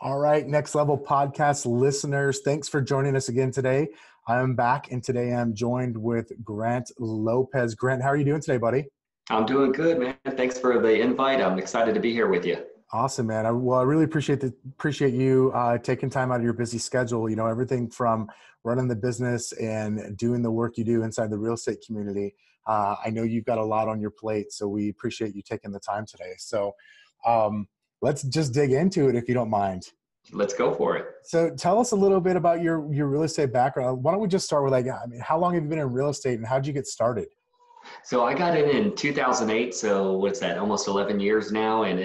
All right, Next Level Podcast listeners, thanks for joining us again today. I'm back, and today I'm joined with Grant Lopez. Grant, how are you doing today, buddy? I'm doing good, man. Thanks for the invite. I'm excited to be here with you. Awesome, man. I really appreciate you taking time out of your busy schedule. You know, everything from running the business and doing the work you do inside the real estate community. I know you've got a lot on your plate, so we appreciate you taking the time today. So let's just dig into it if you don't mind. Let's go for it. So tell us a little bit about your real estate background. Why don't we just start with how long have you been in real estate and how'd you get started? So I got in 2008. So what's that? Almost 11 years now. And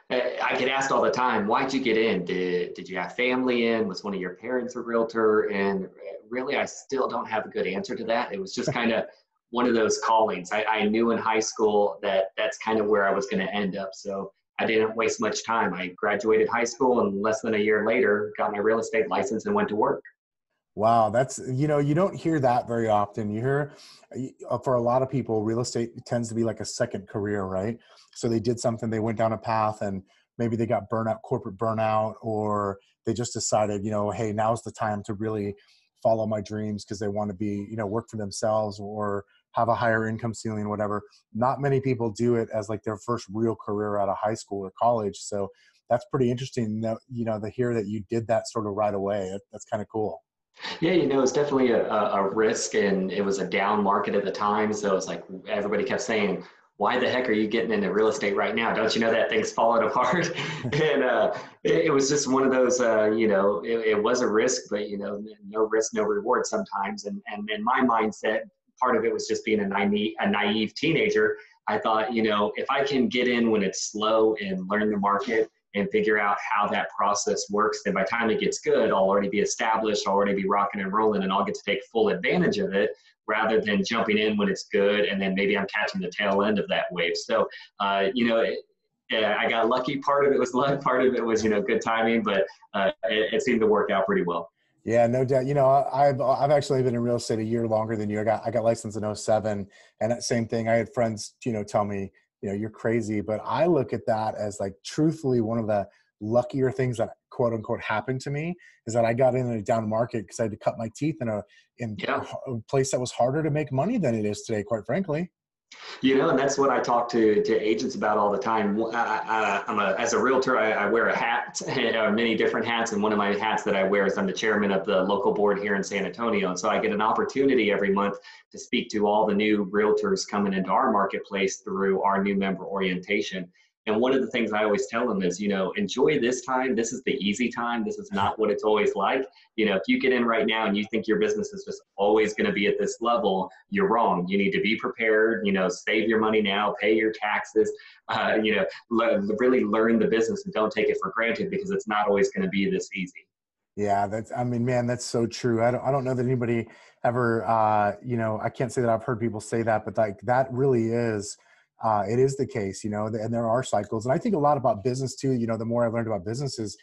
I get asked all the time, why'd you get in? Did you have family in? Was one of your parents a realtor? And really, I still don't have a good answer to that. It was just kind of one of those callings. I knew in high school that that's kind of where I was going to end up. So I didn't waste much time. I graduated high school and less than a year later, got my real estate license and went to work. Wow, that's, you don't hear that very often. You hear, for a lot of people, real estate tends to be like a second career, right? So they did something, they went down a path and maybe they got corporate burnout, or they just decided, hey, now's the time to really follow my dreams because they want to be, work for themselves or have a higher income ceiling, whatever. Not many people do it as like their first real career out of high school or college. So that's pretty interesting, to hear that you did that sort of right away. That's kind of cool. Yeah, it's definitely a risk, and it was a down market at the time. So it's like everybody kept saying, why the heck are you getting into real estate right now? Don't you know that thing's falling apart? And it was just one of those, it was a risk, but, no risk, no reward sometimes. And in my mindset, part of it was just being a naive teenager. I thought, if I can get in when it's slow and learn the market and figure out how that process works, then by the time it gets good, I'll already be established, I'll already be rocking and rolling, and I'll get to take full advantage of it rather than jumping in when it's good and then maybe I'm catching the tail end of that wave. So, I got lucky. Part of it was luck, part of it was, good timing, but it seemed to work out pretty well. Yeah, no doubt. I've actually been in real estate a year longer than you. I got licensed in '07, and that same thing. I had friends, tell me, you're crazy. But I look at that as like, truthfully, one of the luckier things that quote unquote happened to me is that I got in a down market because I had to cut my teeth in a place that was harder to make money than it is today, quite frankly. And that's what I talk to agents about all the time. As a realtor, I wear a hat, many different hats. And one of my hats that I wear is I'm the chairman of the local board here in San Antonio. And so I get an opportunity every month to speak to all the new realtors coming into our marketplace through our new member orientation. And one of the things I always tell them is, enjoy this time. This is the easy time. This is not what it's always like. If you get in right now and you think your business is just always going to be at this level, you're wrong. You need to be prepared, save your money now, pay your taxes, really learn the business and don't take it for granted because it's not always going to be this easy. Yeah, man, that's so true. I don't know that anybody ever, I can't say that I've heard people say that, but like that really is, it is the case, and there are cycles. And I think a lot about business too, the more I've learned about business is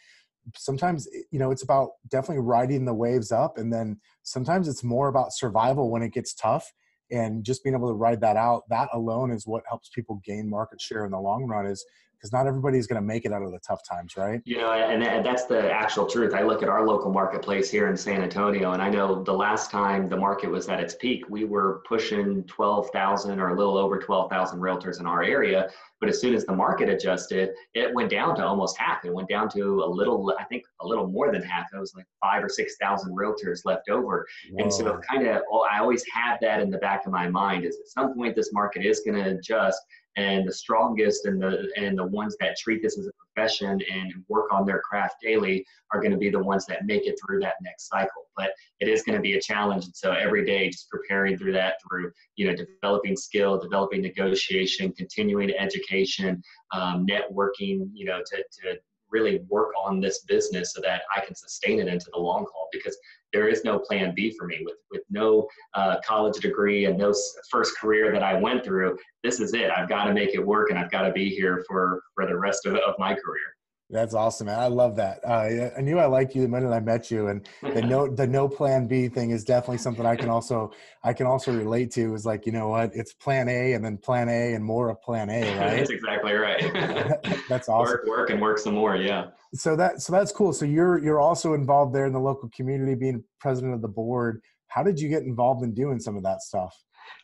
sometimes, it's about definitely riding the waves up. And then sometimes it's more about survival when it gets tough, and just being able to ride that out. That alone is what helps people gain market share in the long run, is because not everybody's going to make it out of the tough times, right? And that's the actual truth. I look at our local marketplace here in San Antonio, and I know the last time the market was at its peak, we were pushing 12,000 or a little over 12,000 realtors in our area. But as soon as the market adjusted, it went down to almost half. It went down to a little more than half. It was like 5,000 or 6,000 realtors left over. Whoa. And so I always had that in the back of my mind, is at some point this market is going to adjust. And the strongest and the ones that treat this as a profession and work on their craft daily are going to be the ones that make it through that next cycle. But it is going to be a challenge. And so every day, just preparing through that, through, developing skill, developing negotiation, continuing education, networking, to really work on this business so that I can sustain it into the long haul, because there is no plan B for me with no college degree and no first career that I went through. This is it. I've got to make it work, and I've got to be here for the rest of my career. That's awesome, man. I love that. I knew I liked you the minute I met you, and the no plan B thing is definitely something I can also relate to. Is like, you know what, it's plan A and then plan A and more of plan A, right? That's exactly right. That's awesome. Work and work some more. Yeah. So that's cool. So you're also involved there in the local community, being president of the board. How did you get involved in doing some of that stuff?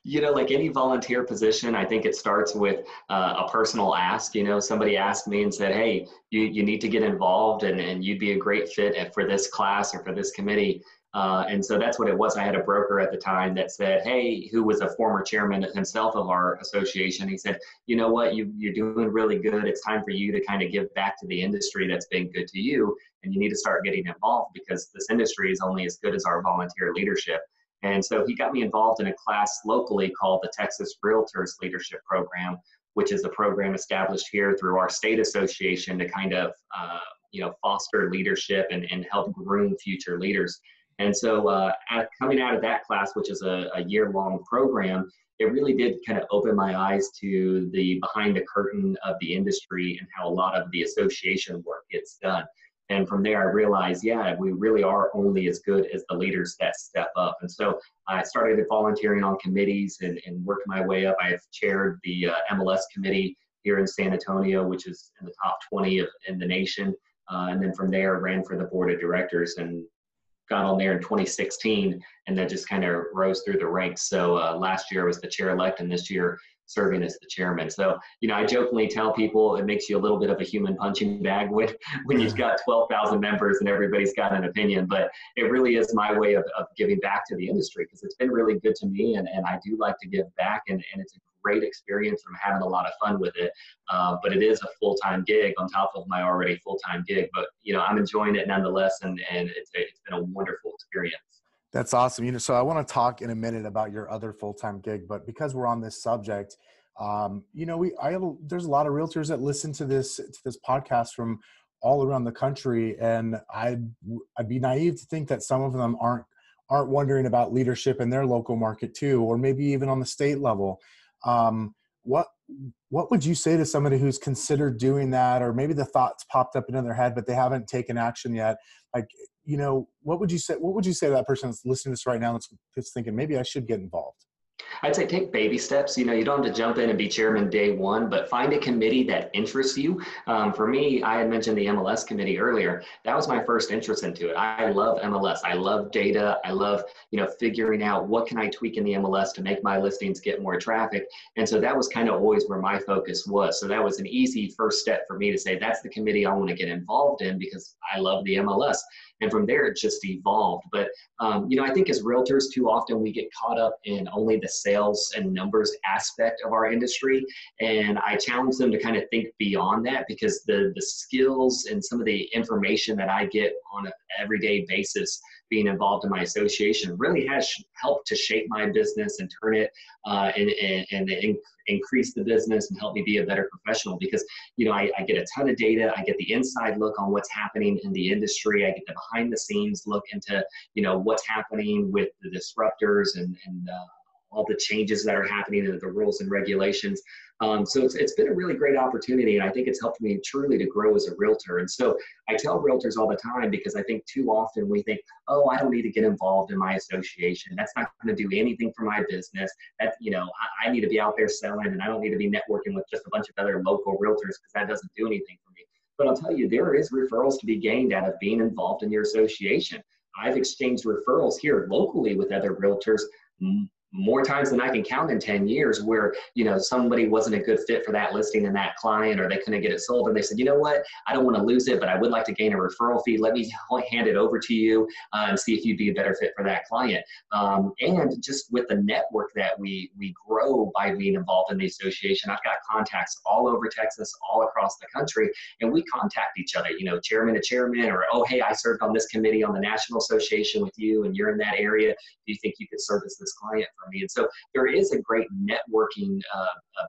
Like any volunteer position, I think it starts with a personal ask. Somebody asked me and said, hey, you need to get involved, and you'd be a great fit for this class or for this committee. And so that's what it was. I had a broker at the time that said, hey, who was a former chairman himself of our association. He said, you know what, you're doing really good. It's time for you to kind of give back to the industry that's been good to you. And you need to start getting involved, because this industry is only as good as our volunteer leadership. And so he got me involved in a class locally called the Texas Realtors Leadership Program, which is a program established here through our state association to kind of, foster leadership and help groom future leaders. And so coming out of that class, which is a year-long program, it really did kind of open my eyes to the behind the curtain of the industry and how a lot of the association work gets done. And from there, I realized, yeah, we really are only as good as the leaders that step up. And so I started volunteering on committees and worked my way up. I've chaired the MLS committee here in San Antonio, which is in the top 20 in the nation. And then from there, ran for the board of directors and got on there in 2016, and then just kind of rose through the ranks. So last year I was the chair-elect, and this year serving as the chairman. So, I jokingly tell people it makes you a little bit of a human punching bag when you've got 12,000 members and everybody's got an opinion, but it really is my way of giving back to the industry, because it's been really good to me, and I do like to give back, and it's a great experience. I'm having a lot of fun with it, but it is a full-time gig on top of my already full-time gig, but I'm enjoying it nonetheless, and it's been a wonderful experience. That's awesome. So I want to talk in a minute about your other full-time gig, but because we're on this subject, there's a lot of realtors that listen to this podcast from all around the country, and I'd be naive to think that some of them aren't wondering about leadership in their local market too, or maybe even on the state level. What would you say to somebody who's considered doing that, or maybe the thoughts popped up into their head, but they haven't taken action yet? Like, what would you say to that person that's listening to this right now that's thinking, maybe I should get involved? I'd say take baby steps. You don't have to jump in and be chairman day one, but find a committee that interests you. For me, I had mentioned the MLS committee earlier. That was my first interest into it. I love MLS. I love data. I love, figuring out what can I tweak in the MLS to make my listings get more traffic. And so that was kind of always where my focus was. So that was an easy first step for me to say, that's the committee I want to get involved in, because I love the MLS. And from there, it just evolved. But, I think as realtors, too often we get caught up in only the sales and numbers aspect of our industry. And I challenge them to kind of think beyond that, because the skills and some of the information that I get on an everyday basis being involved in my association really has helped to shape my business and turn it and increase the business and help me be a better professional, because I get a ton of data. I get the inside look on what's happening in the industry. I get the behind the scenes look into what's happening with the disruptors and all the changes that are happening in the rules and regulations. So it's been a really great opportunity, and I think it's helped me truly to grow as a realtor. And so I tell realtors all the time, because I think too often we think, oh, I don't need to get involved in my association. That's not going to do anything for my business. That, I need to be out there selling, and I don't need to be networking with just a bunch of other local realtors, because that doesn't do anything for me. But I'll tell you, there is referrals to be gained out of being involved in your association. I've exchanged referrals here locally with other realtors more times than I can count in 10 years, where, somebody wasn't a good fit for that listing and that client, or they couldn't get it sold. And they said, you know what, I don't want to lose it, but I would like to gain a referral fee. Let me hand it over to you and see if you'd be a better fit for that client. And just with the network that we grow by being involved in the association, I've got contacts all over Texas, all across the country, and we contact each other, chairman to chairman, or, oh, hey, I served on this committee on the National Association with you, and you're in that area. Do you think you could service this client for me? And so there is a great networking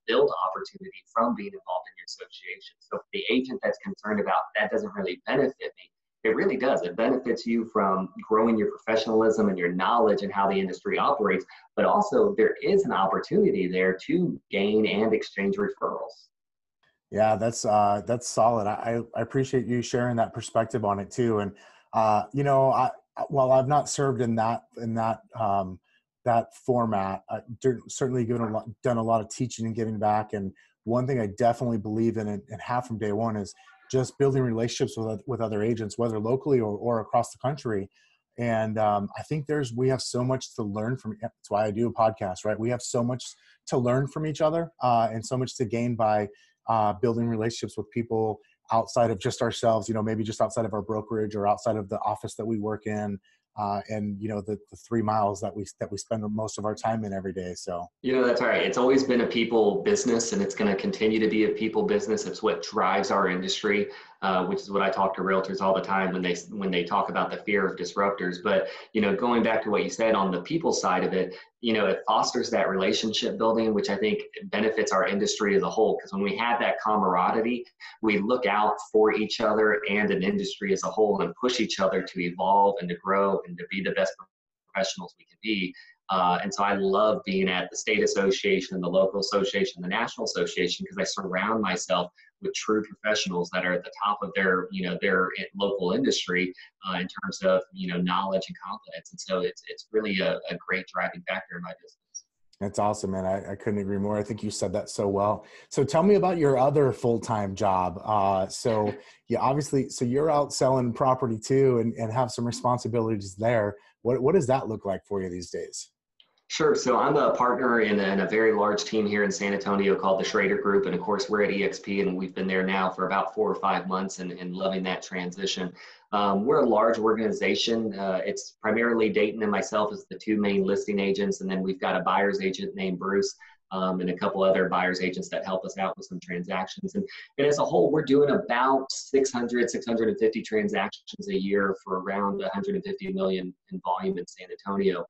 build opportunity from being involved in your association. So for the agent that's concerned about that doesn't really benefit me, it really does. It benefits you from growing your professionalism and your knowledge and how the industry operates, but also there is an opportunity there to gain and exchange referrals. Yeah, that's solid. I appreciate you sharing that perspective on it too. And you know, while I've not served in that format, certainly done a lot of teaching and giving back. And one thing I definitely believe in and have from day one is just building relationships with other agents, whether locally or across the country. And I think we have so much to learn from. That's why I do a podcast, right? We have so much to learn from each other, and so much to gain by building relationships with people outside of just ourselves, you know, maybe just outside of our brokerage or outside of the office that we work in, and you know, the 3 miles that we spend most of our time in every day. So You know, that's right. It's always been a people business, and it's going to continue to be a people business. It's what drives our industry, which is what I talk to realtors all the time when they talk about the fear of disruptors. But you know, going back to what you said on the people side of it, you know, it fosters that relationship building, which I think benefits our industry as a whole. Because when we have that camaraderie, we look out for each other and an industry as a whole, and push each other to evolve and to grow and to be the best professionals we can be. And so I love being at the state association, the local association, the national association, because I surround myself with true professionals that are at the top of their, you know, their local industry in terms of, you know, knowledge and competence. And so it's really a great driving factor in my business. that's awesome, man. I couldn't agree more. I think you said that so well. So tell me about your other full-time job. So yeah, obviously, so you're out selling property too, and have some responsibilities there. What does that look like for you these days? Sure. So I'm a partner in a very large team here in San Antonio called the Schrader Group. And of course, we're at EXP, and we've been there now for about 4 or 5 months, and loving that transition. We're a large organization. It's primarily Dayton and myself as the two main listing agents. And then we've got a buyer's agent named Bruce, and a couple other buyer's agents that help us out with some transactions. And as a whole, we're doing about 650 transactions a year for around 150 million in volume in San Antonio.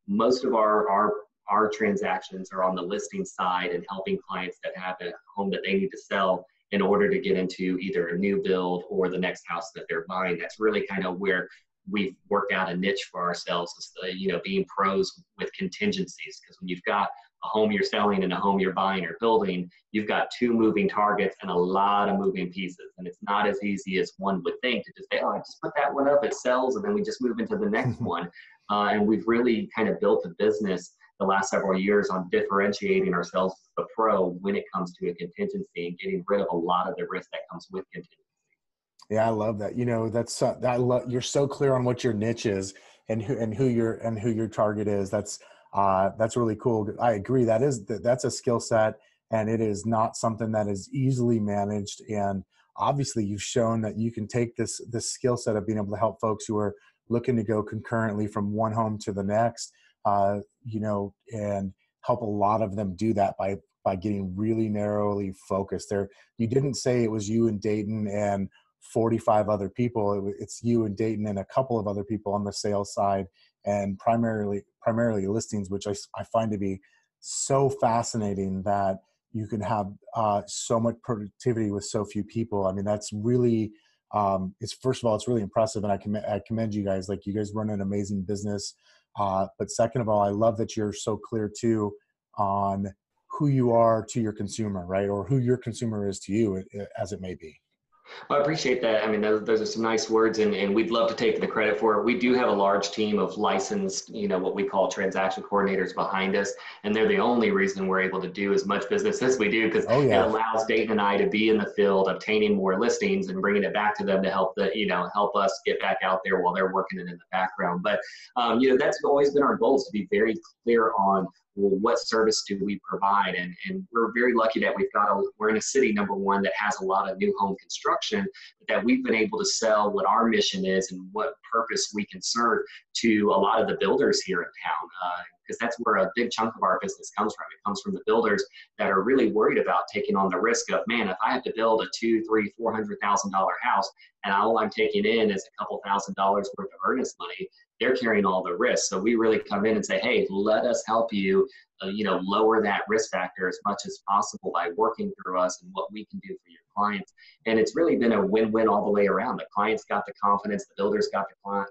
Most of our transactions are on the listing side and helping clients that have a home that they need to sell in order to get into either a new build or the next house that they're buying. That's really kind of where we've worked out a niche for ourselves, is the, you know, being pros with contingencies. Because when you've got a home you're selling and a home you're buying or building, you've got two moving targets and a lot of moving pieces. And it's not as easy as one would think to just say, oh, I just put that one up, it sells, and then we just move into the next one. And we've really kind of built a business the last several years on differentiating ourselves as a pro when it comes to a contingency and getting rid of a lot of the risk that comes with contingency. Yeah, I love that. You know, you're so clear on what your niche is and who your target is. That's really cool. I agree. That's a skill set, and it is not something that is easily managed. And obviously, you've shown that you can take this skill set of being able to help folks who are looking to go concurrently from one home to the next, you know, and help a lot of them do that by getting really narrowly focused. You didn't say it was you and Dayton and 45 other people. It's you and Dayton and a couple of other people on the sales side, and primarily listings, which I find to be so fascinating that you can have so much productivity with so few people. I mean, that's really, first of all, it's really impressive, and I commend you guys. Like, you guys run an amazing business. But second of all, I love that you're so clear too on who you are to your consumer, right? Or who your consumer is to you, as it may be. Well, I appreciate that. I mean, those are some nice words, and we'd love to take the credit for it. We do have a large team of licensed, you know, what we call transaction coordinators behind us, and they're the only reason we're able to do as much business as we do, because Oh it yeah. allows Dayton and I to be in the field, obtaining more listings and bringing it back to them to help help us get back out there while they're working it in the background. But you know, that's always been our goal, is to be very clear on, well, what service do we provide? And we're very lucky that we're in a city, number one, that has a lot of new home construction, that we've been able to sell what our mission is and what purpose we can serve to a lot of the builders here in town. Because that's where a big chunk of our business comes from. It comes from the builders that are really worried about taking on the risk of, man, if I have to build a $200,000, $300,000, $400,000 house, and all I'm taking in is a couple $1,000s worth of earnest money, they're carrying all the risk. So we really come in and say, hey, let us help you, lower that risk factor as much as possible by working through us and what we can do for your clients. And it's really been a win-win all the way around. The clients got the confidence, the builders got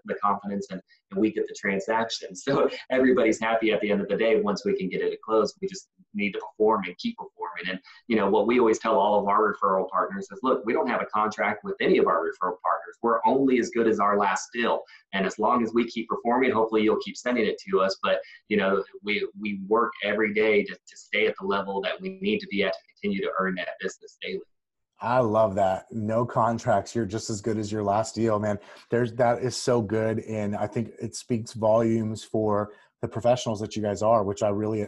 the confidence, and we get the transaction. So everybody's happy at the end of the day. Once we can get it closed, we just need to perform and keep performing. And, you know, what we always tell all of our referral partners is, look, we don't have a contract with any of our referral partners. We're only as good as our last deal. And as long as we keep performing, hopefully you'll keep sending it to us. But, you know, we work every day to stay at the level that we need to be at to continue to earn that business daily. I love that. No contracts. You're just as good as your last deal, man. That is so good. And I think it speaks volumes for the professionals that you guys are, which I really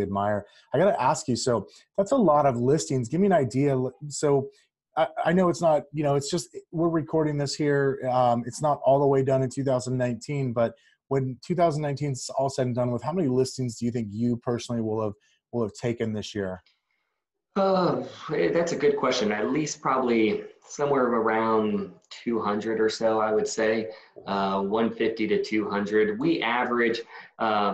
admire. I got to ask you, so that's a lot of listings. Give me an idea. So I know it's not, you know, it's just, we're recording this here. It's not all the way done in 2019, but when 2019 is all said and done with, how many listings do you think you personally will have taken this year? That's a good question. At least probably somewhere around 200 or so, I would say, 150 to 200. We average,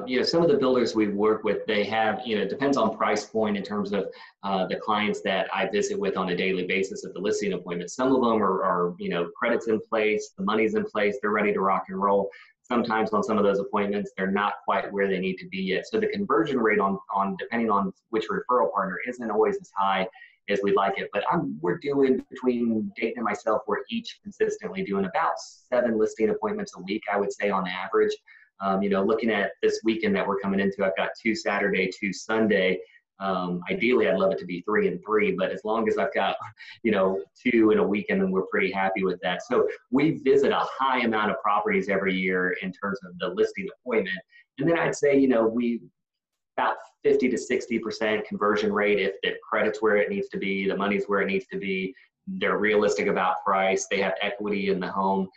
you know, some of the builders we work with, they have, you know, it depends on price point in terms of the clients that I visit with on a daily basis at the listing appointment. Some of them are, you know, credits in place, the money's in place, they're ready to rock and roll. Sometimes on some of those appointments, they're not quite where they need to be yet. So the conversion rate on depending on which referral partner isn't always as high as we'd like it. But we're doing, between Dayton and myself, we're each consistently doing about 7 listing appointments a week, I would say, on average. You know, looking at this weekend that we're coming into, I've got 2 Saturday, 2 Sunday. Ideally, I'd love it to be 3 and 3, but as long as I've got, you know, 2 in a weekend, then we're pretty happy with that. So we visit a high amount of properties every year in terms of the listing appointment. And then I'd say, you know, we about 50 to 60% conversion rate if the credit's where it needs to be, the money's where it needs to be, they're realistic about price, they have equity in the home.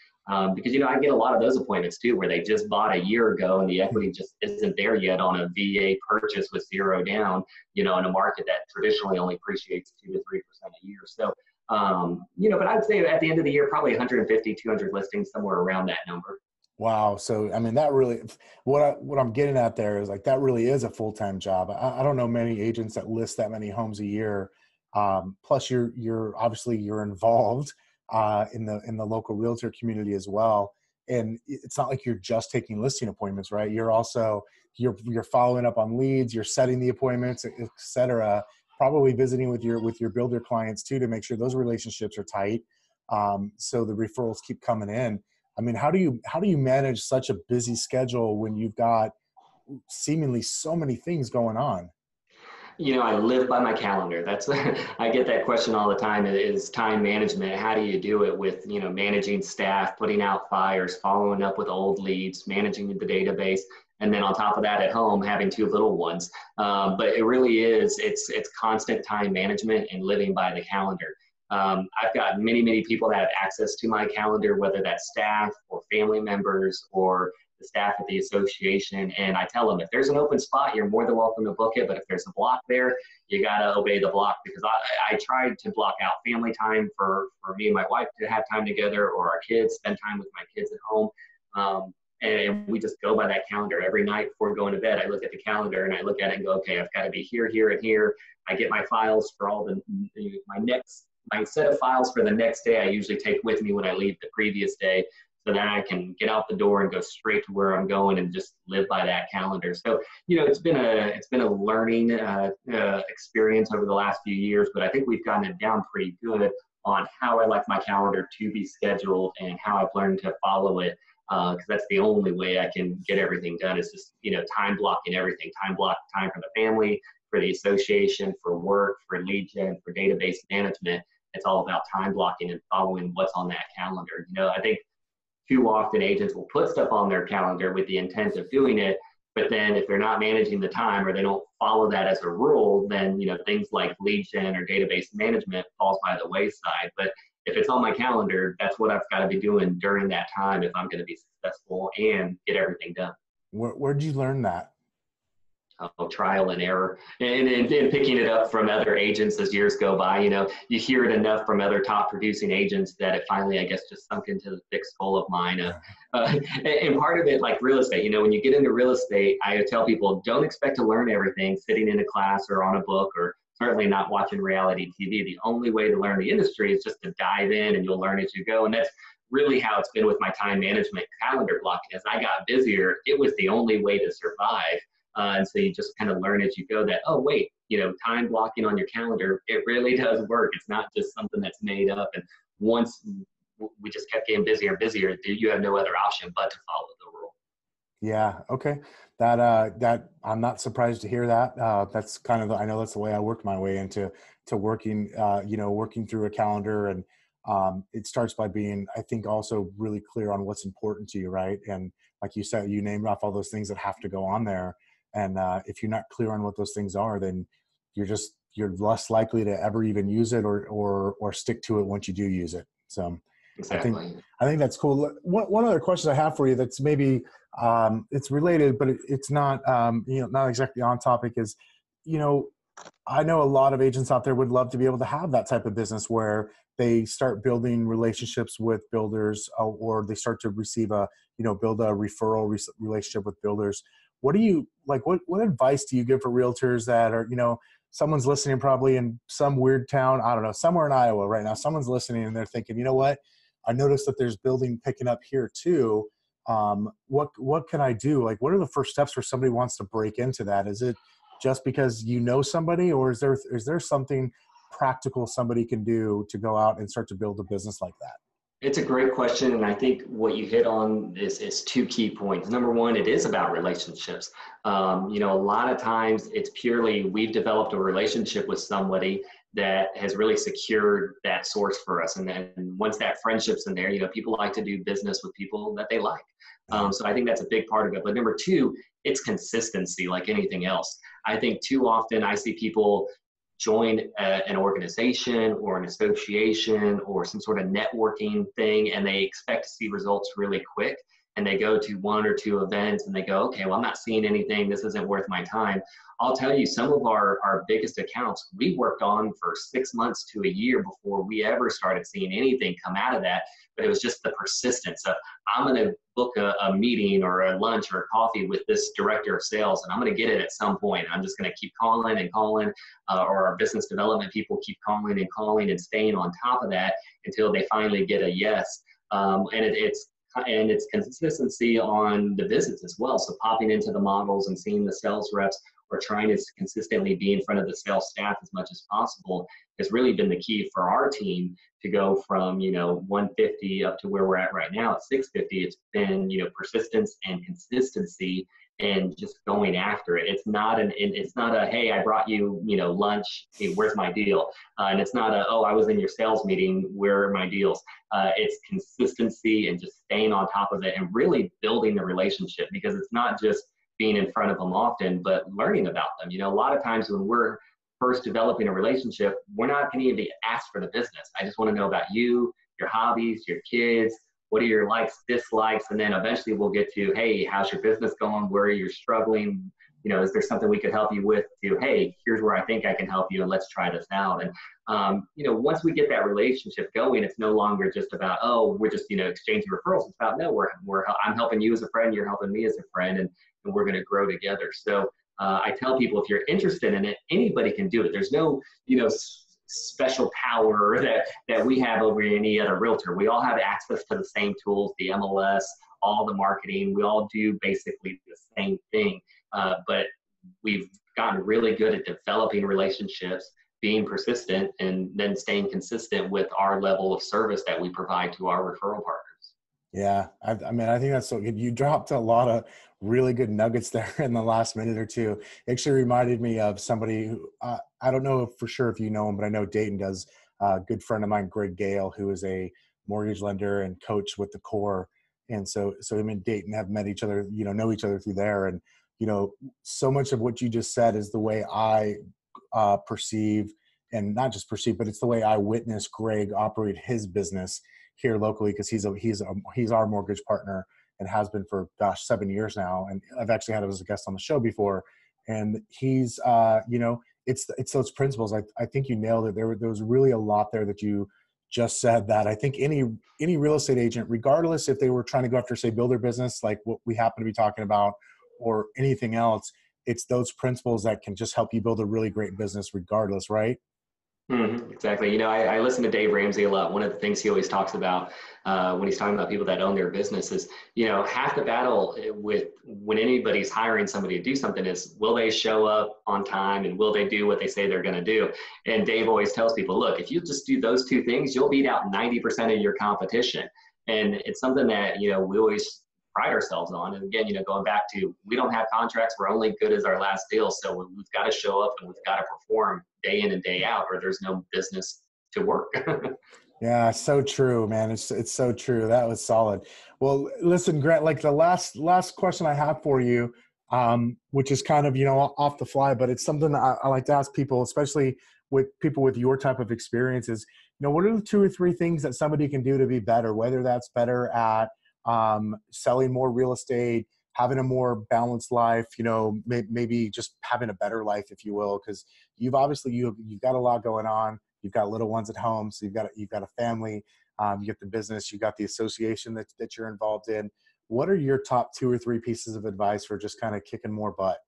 Because, you know, I get a lot of those appointments too, where they just bought a year ago and the equity just isn't there yet on a VA purchase with 0 down, you know, in a market that traditionally only appreciates 2 to 3% a year. So, you know, but I'd say at the end of the year, probably 150, 200 listings, somewhere around that number. Wow. So, I mean, that really, what I'm getting at there is like, that really is a full-time job. I don't know many agents that list that many homes a year. Plus you're obviously you're involved in the local realtor community as well. And it's not like you're just taking listing appointments, right? You're also, you're following up on leads, you're setting the appointments, et cetera, probably visiting with your builder clients too, to make sure those relationships are tight. So the referrals keep coming in. I mean, how do you manage such a busy schedule when you've got seemingly so many things going on? You know, I live by my calendar. That's, I get that question all the time, is time management. How do you do it with, you know, managing staff, putting out fires, following up with old leads, managing the database, and then on top of that at home, having 2 little ones. But it really is, it's constant time management and living by the calendar. I've got many people that have access to my calendar, whether that's staff or family members or the staff at the association, and I tell them, if there's an open spot, you're more than welcome to book it, but if there's a block there, you got to obey the block, because I tried to block out family time for me and my wife to have time together, or our kids, spend time with my kids at home. And we just go by that calendar every night before going to bed. I look at the calendar and I look at it and go, okay, I've got to be here, here, and here. I get my files for all my set of files for the next day. I usually take with me when I leave the previous day, so then I can get out the door and go straight to where I'm going and just live by that calendar. So, you know, it's been a learning experience over the last few years, but I think we've gotten it down pretty good on how I like my calendar to be scheduled and how I've learned to follow it. Because that's the only way I can get everything done, is just, you know, time blocking everything. Time for the family, for the association, for work, for lead gen, for database management. It's all about time blocking and following what's on that calendar. You know, I think too often agents will put stuff on their calendar with the intent of doing it, but then if they're not managing the time, or they don't follow that as a rule, then, you know, things like lead gen or database management falls by the wayside. But if it's on my calendar, that's what I've got to be doing during that time if I'm going to be successful and get everything done. Where did you learn that? Trial and error, and picking it up from other agents as years go by. You know, you hear it enough from other top producing agents that it finally, I guess, just sunk into the thick skull of mine. And part of it, like real estate, you know, when you get into real estate, I tell people, don't expect to learn everything sitting in a class or on a book or certainly not watching reality TV. The only way to learn the industry is just to dive in, and you'll learn as you go. And that's really how it's been with my time management calendar blocking. As I got busier, it was the only way to survive. And so you just kind of learn as you go that, oh, wait, time blocking on your calendar, it really does work. It's not just something that's made up. And once we just kept getting busier and busier, you have no other option but to follow the rule. Yeah. Okay. That I'm not surprised to hear that. That's kind of I know that's the way I worked my way into working. Working through a calendar, and it starts by being, I think, also really clear on what's important to you, right? And like you said, you named off all those things that have to go on there, and if you're not clear on what those things are, then you're less likely to ever even use it or stick to it once you do use it. So Exactly. I think that's cool. One other question I have for you that's maybe it's related, but it's not not exactly on topic is, I know a lot of agents out there would love to be able to have that type of business where they start building relationships with builders, or they start to receive build a referral relationship with builders. What do you like? What advice do you give for realtors that are, someone's listening probably in some weird town, I don't know, somewhere in Iowa right now, someone's listening and they're thinking, you know what? I noticed that there's building picking up here too. What can I do? Like, what are the first steps for somebody who wants to break into that? Is it just because you know somebody, or is there something practical somebody can do to go out and start to build a business like that? It's a great question, and I think what you hit on is two key points. Number one, it is about relationships. A lot of times it's purely we've developed a relationship with somebody that has really secured that source for us, and then once that friendship's in there, people like to do business with people that they like. So I think that's a big part of it. But number two, it's consistency, like anything else. I think too often I see people join an organization or an association or some sort of networking thing, and they expect to see results really quick. And they go to one or two events and they go, okay, well, I'm not seeing anything. This isn't worth my time. I'll tell you, some of our biggest accounts we worked on for 6 months to a year before we ever started seeing anything come out of that. But it was just the persistence of, I'm going to book a meeting or a lunch or a coffee with this director of sales, and I'm going to get it at some point. I'm just going to keep calling and calling, or our business development people keep calling and staying on top of that until they finally get a yes. And it's consistency on the visits as well. So popping into the models and seeing the sales reps, or trying to consistently be in front of the sales staff as much as possible, has really been the key for our team to go from 150 up to where we're at right now at 650. It's been persistence and consistency and just going after it. It's not a hey, I brought you lunch, hey, where's my deal? And it's not a, oh, I was in your sales meeting, where are my deals? It's consistency and just staying on top of it and really building the relationship, because it's not just being in front of them often, but learning about them. A lot of times when we're first developing a relationship, we're not going to even ask for the business. I just want to know about you, your hobbies, your kids, what are your likes, dislikes, and then eventually we'll get to, hey, how's your business going? Where are you struggling? Is there something we could help you with? To, hey, here's where I think I can help you, and let's try this out. And once we get that relationship going, it's no longer just about, oh, we're just exchanging referrals. It's about, no, I'm helping you as a friend, you're helping me as a friend, and we're going to grow together. So I tell people, if you're interested in it, anybody can do it. There's no special power that we have over any other realtor. We all have access to the same tools, the MLS, all the marketing. We all do basically the same thing, but we've gotten really good at developing relationships, being persistent, and then staying consistent with our level of service that we provide to our referral partners. Yeah. I think that's so good. You dropped a lot of really good nuggets there in the last minute or two. It actually reminded me of somebody who, I don't know for sure if you know him, but I know Dayton does. A good friend of mine, Greg Gale, who is a mortgage lender and coach with the Core. And so him and Dayton have met each other, know each other through there. And, so much of what you just said is the way I perceive, and not just perceive, but it's the way I witness Greg operate his business here locally, because he's our mortgage partner and has been for 7 years now. And I've actually had him as a guest on the show before. And he's it's those principles. I think you nailed it. There was really a lot there that you just said, that I think any real estate agent, regardless if they were trying to go after, say, builder business, like what we happen to be talking about, or anything else, it's those principles that can just help you build a really great business regardless, right? Exactly. I listen to Dave Ramsey a lot. One of the things he always talks about when he's talking about people that own their business is, half the battle with when anybody's hiring somebody to do something is, will they show up on time and will they do what they say they're going to do? And Dave always tells people, look, if you just do those two things, you'll beat out 90% of your competition. And it's something that, we always pride ourselves on. And again, going back to, we don't have contracts. We're only good as our last deal. So we've got to show up and we've got to perform day in and day out, or there's no business to work. Yeah, so true, man. It's so true. That was solid. Well, listen, Grant, like the last question I have for you, which is kind of, off the fly, but it's something that I like to ask people, especially with people with your type of experiences. What are the 2 or 3 things that somebody can do to be better, whether that's better at selling more real estate, having a more balanced life, maybe just having a better life, if you will, because you've got a lot going on. You've got little ones at home, so you've got a family, you got the business, you got the association that you're involved in. What are your top 2 or 3 pieces of advice for just kind of kicking more butt?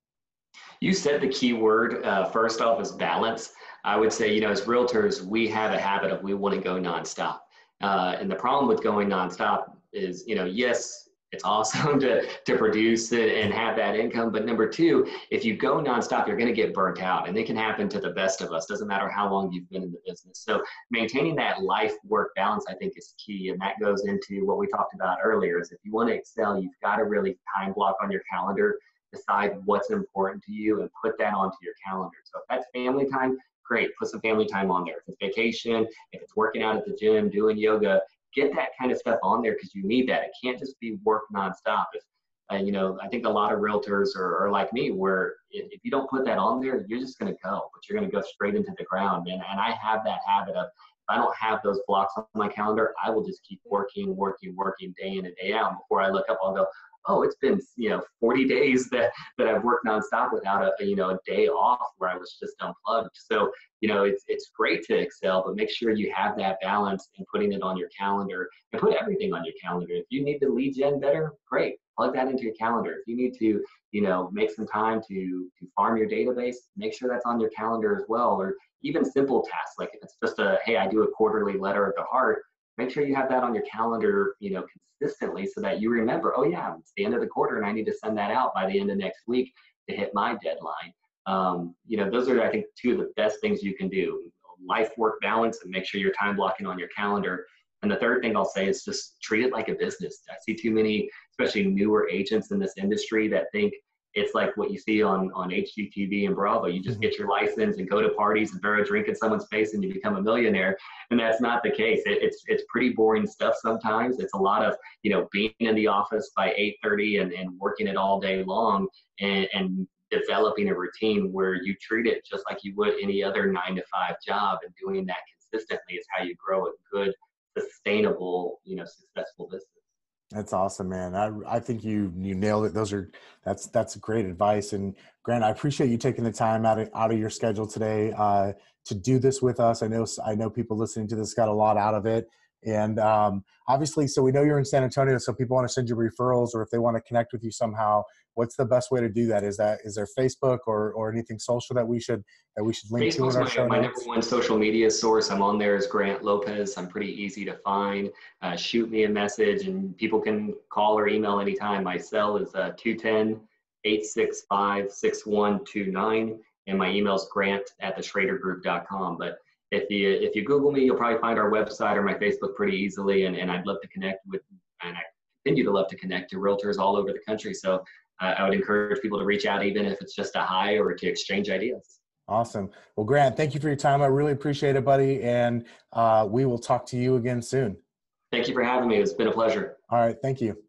You said the key word first off is balance. I would say, as realtors, we have a habit of we want to go nonstop. And the problem with going nonstop is, yes, it's awesome to produce it and have that income. But number 2, if you go nonstop, you're going to get burnt out. And it can happen to the best of us. Doesn't matter how long you've been in the business. So maintaining that life-work balance, I think, is key. And that goes into what we talked about earlier, is if you want to excel, you've got to really time block on your calendar, decide what's important to you, and put that onto your calendar. So if that's family time, great, put some family time on there. If it's vacation, if it's working out at the gym, doing yoga, get that kind of stuff on there because you need that. It can't just be work nonstop. If, I think a lot of realtors are like me, where if you don't put that on there, you're just going to go, but you're going to go straight into the ground. And I have that habit of, if I don't have those blocks on my calendar, I will just keep working day in and day out. Before I look up, I'll go, oh, it's been 40 days that I've worked nonstop without a day off where I was just unplugged. So it's great to excel, but make sure you have that balance in putting it on your calendar, and put everything on your calendar. If you need to lead gen better, great, plug that into your calendar. If you need to make some time to farm your database, make sure that's on your calendar as well. Or even simple tasks, like if it's just hey, I do a quarterly letter of the heart, make sure you have that on your calendar, consistently, so that you remember, oh yeah, it's the end of the quarter and I need to send that out by the end of next week to hit my deadline. Those are, I think, 2 of the best things you can do: life work balance, and make sure you're time blocking on your calendar. And the third thing I'll say is just treat it like a business. I see too many, especially newer agents in this industry, that think it's like what you see on HGTV and Bravo. You just get your license and go to parties and throw a drink in someone's face and you become a millionaire. And that's not the case. It's pretty boring stuff sometimes. It's a lot of, being in the office by 8:30 and working it all day long, and developing a routine where you treat it just like you would any other 9-to-5 job. And doing that consistently is how you grow a good, sustainable, successful business. That's awesome, man. I think you nailed it. That's great advice. And Grant, I appreciate you taking the time out of your schedule today to do this with us. I know people listening to this got a lot out of it. And obviously, so we know you're in San Antonio, so people want to send you referrals, or if they want to connect with you somehow, what's the best way to do that? Is there Facebook or anything social that we should link to in our show notes? My number one social media source. I'm on there as Grant Lopez. I'm pretty easy to find. Shoot me a message, and people can call or email anytime. My cell is 210-865-6129, and my email is grant@theschradergroup.com. But if you Google me, you'll probably find our website or my Facebook pretty easily, and I'd love to connect with, and I continue to love to connect to realtors all over the country. So I would encourage people to reach out, even if it's just a hi or to exchange ideas. Awesome. Well, Grant, thank you for your time. I really appreciate it, buddy. And we will talk to you again soon. Thank you for having me. It's been a pleasure. All right. Thank you.